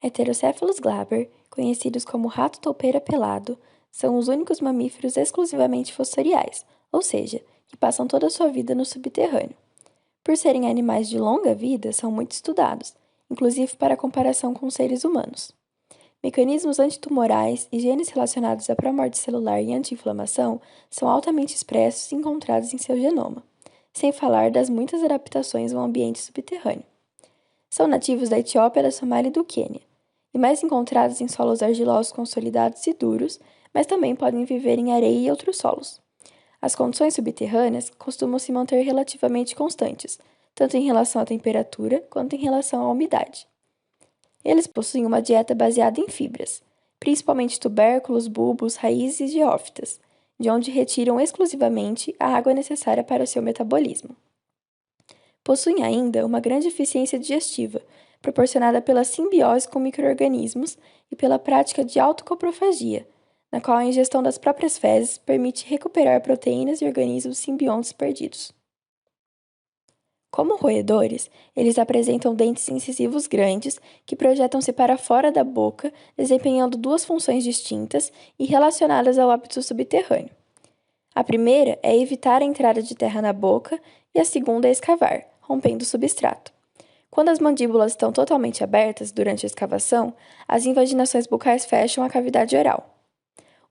Heterocephalus glaber, conhecidos como rato-toupeira pelado, são os únicos mamíferos exclusivamente fossoriais, ou seja, que passam toda a sua vida no subterrâneo. Por serem animais de longa vida, são muito estudados, inclusive para comparação com seres humanos. Mecanismos antitumorais e genes relacionados à pró-morte celular e anti-inflamação são altamente expressos e encontrados em seu genoma, sem falar das muitas adaptações ao ambiente subterrâneo. São nativos da Etiópia, da Somália e do Quênia, e mais encontrados em solos argilosos consolidados e duros, mas também podem viver em areia e outros solos. As condições subterrâneas costumam se manter relativamente constantes, tanto em relação à temperatura quanto em relação à umidade. Eles possuem uma dieta baseada em fibras, principalmente tubérculos, bulbos, raízes e geófitas, de onde retiram exclusivamente a água necessária para o seu metabolismo. Possuem ainda uma grande eficiência digestiva, proporcionada pela simbiose com micro-organismos e pela prática de autocoprofagia, na qual a ingestão das próprias fezes permite recuperar proteínas e organismos simbiontes perdidos. Como roedores, eles apresentam dentes incisivos grandes que projetam-se para fora da boca, desempenhando duas funções distintas e relacionadas ao hábito subterrâneo. A primeira é evitar a entrada de terra na boca e a segunda é escavar, rompendo o substrato. Quando as mandíbulas estão totalmente abertas durante a escavação, as invaginações bucais fecham a cavidade oral.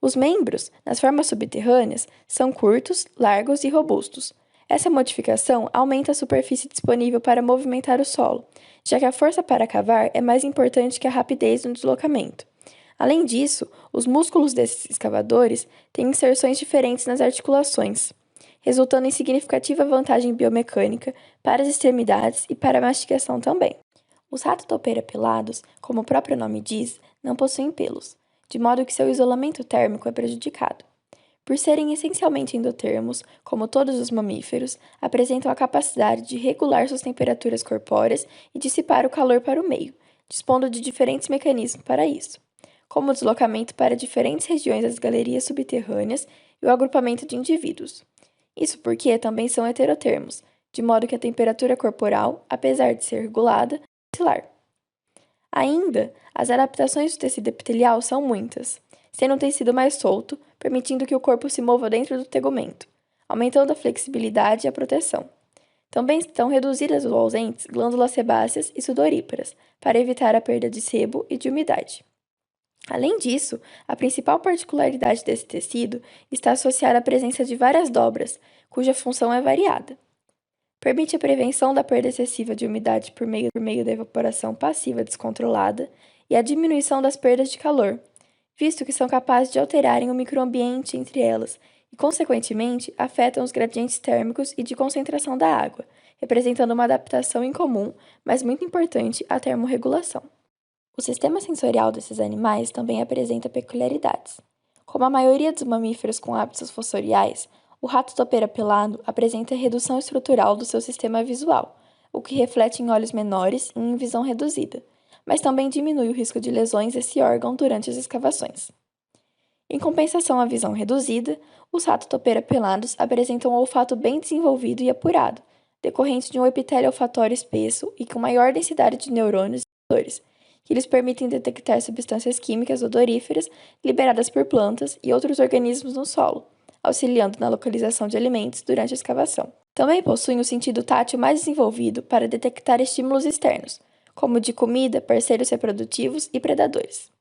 Os membros, nas formas subterrâneas, são curtos, largos e robustos. Essa modificação aumenta a superfície disponível para movimentar o solo, já que a força para cavar é mais importante que a rapidez no deslocamento. Além disso, os músculos desses escavadores têm inserções diferentes nas articulações, resultando em significativa vantagem biomecânica para as extremidades e para a mastigação também. Os rato-toupeira pelados, como o próprio nome diz, não possuem pelos, de modo que seu isolamento térmico é prejudicado. Por serem essencialmente endotermos, como todos os mamíferos, apresentam a capacidade de regular suas temperaturas corpóreas e dissipar o calor para o meio, dispondo de diferentes mecanismos para isso, como o deslocamento para diferentes regiões das galerias subterrâneas e o agrupamento de indivíduos. Isso porque também são heterotermos, de modo que a temperatura corporal, apesar de ser regulada, é oscilar. Ainda, as adaptações do tecido epitelial são muitas, sendo um tecido mais solto, permitindo que o corpo se mova dentro do tegumento, aumentando a flexibilidade e a proteção. Também estão reduzidas ou ausentes glândulas sebáceas e sudoríparas, para evitar a perda de sebo e de umidade. Além disso, a principal particularidade desse tecido está associada à presença de várias dobras, cuja função é variada. Permite a prevenção da perda excessiva de umidade por meio da evaporação passiva descontrolada e a diminuição das perdas de calor, visto que são capazes de alterarem o microambiente entre elas e, consequentemente, afetam os gradientes térmicos e de concentração da água, representando uma adaptação incomum, mas muito importante à termorregulação. O sistema sensorial desses animais também apresenta peculiaridades. Como a maioria dos mamíferos com hábitos fossoriais, o rato-toupeira pelado apresenta redução estrutural do seu sistema visual, o que reflete em olhos menores e em visão reduzida, mas também diminui o risco de lesões desse órgão durante as escavações. Em compensação à visão reduzida, os rato-toupeira pelados apresentam um olfato bem desenvolvido e apurado, decorrente de um epitélio olfatório espesso e com maior densidade de neurônios e sensores, que lhes permitem detectar substâncias químicas odoríferas liberadas por plantas e outros organismos no solo, auxiliando na localização de alimentos durante a escavação. Também possuem o sentido tátil mais desenvolvido para detectar estímulos externos, como de comida, parceiros reprodutivos e predadores.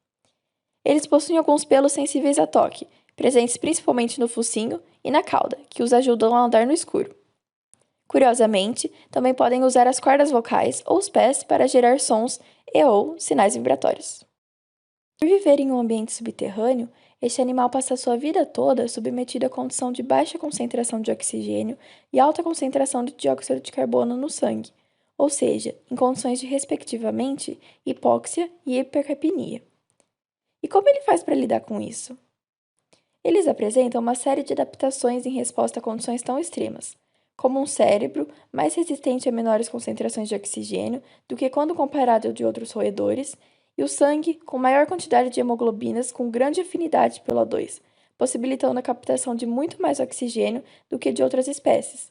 Eles possuem alguns pelos sensíveis a toque, presentes principalmente no focinho e na cauda, que os ajudam a andar no escuro. Curiosamente, também podem usar as cordas vocais ou os pés para gerar sons e/ou sinais vibratórios. Por viver em um ambiente subterrâneo, este animal passa sua vida toda submetido à condição de baixa concentração de oxigênio e alta concentração de dióxido de carbono no sangue, ou seja, em condições de, respectivamente, hipóxia e hipercapnia. E como ele faz para lidar com isso? Eles apresentam uma série de adaptações em resposta a condições tão extremas, como um cérebro mais resistente a menores concentrações de oxigênio do que quando comparado ao de outros roedores, e o sangue com maior quantidade de hemoglobinas com grande afinidade pelo O2, possibilitando a captação de muito mais oxigênio do que de outras espécies.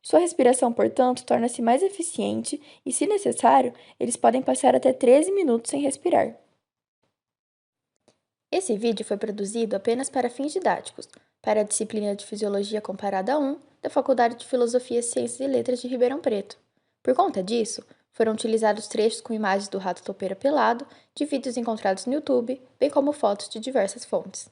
Sua respiração, portanto, torna-se mais eficiente e, se necessário, eles podem passar até 13 minutos sem respirar. Esse vídeo foi produzido apenas para fins didáticos, para a disciplina de Fisiologia Comparada 1 da Faculdade de Filosofia, Ciências e Letras de Ribeirão Preto. Por conta disso, foram utilizados trechos com imagens do rato topeira pelado, de vídeos encontrados no YouTube, bem como fotos de diversas fontes.